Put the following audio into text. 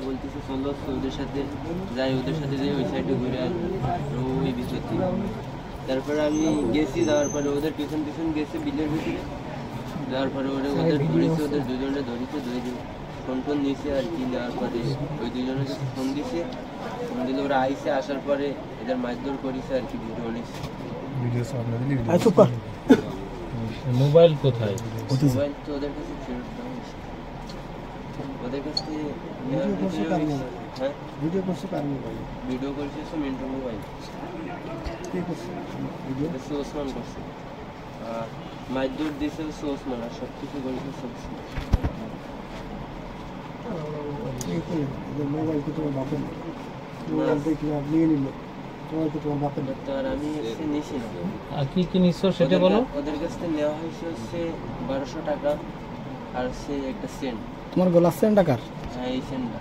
বলতেছে চলো ওদের সাথে যাই, ওদের সাথে যাই ওই সাইডে ঘুরে আসবো ওই ভিতর থেকে। তারপরে আমি গেছি, যাওয়ার পরে ওদের পিছন পিছন গেছে বিলের ভিতরে, যাওয়ার পরে ওদের ধরেছে, ওদের দুজনে ধরেছে, ফোন টোন নিয়েছে আর কি। নেওয়ার পরে ওই দুজনে ফোন দিছে, ফোন দিলে ওরা আইসে, আসার পরে এদের মারধর করেছে আর কি। ভিডিও নিয়েছে। মোবাইল কোথায়? মোবাইল তো ওদের কাছে ফেরত দেওয়া হয়েছে, ওদের কাছে। হ্যাঁ ভিডিও করছে কার মোবাইল? ভিডিও করছে মিন্টুর মোবাইল। কে করছে ভিডিও? ওসমান করছে, আর মারধর দিয়েছে ওসমান, আর সব কিছু করেছে ওসমান। মোবাইল তো তোমার বাপের, মোবাইল দেখলে নিয়ে নিল, মোবাইল তো তোমার বাপের। তো আর আমি নিছি না। আর কি কি নিচ্ছ সেটা বলো। ওদের কাছ থেকে নেওয়া হয়েছে হচ্ছে 1200 টাকা, আর সে একটা সেন্ট। তোমার গলার সেন্ট টাকার? হ্যাঁ এই সেন্টটা।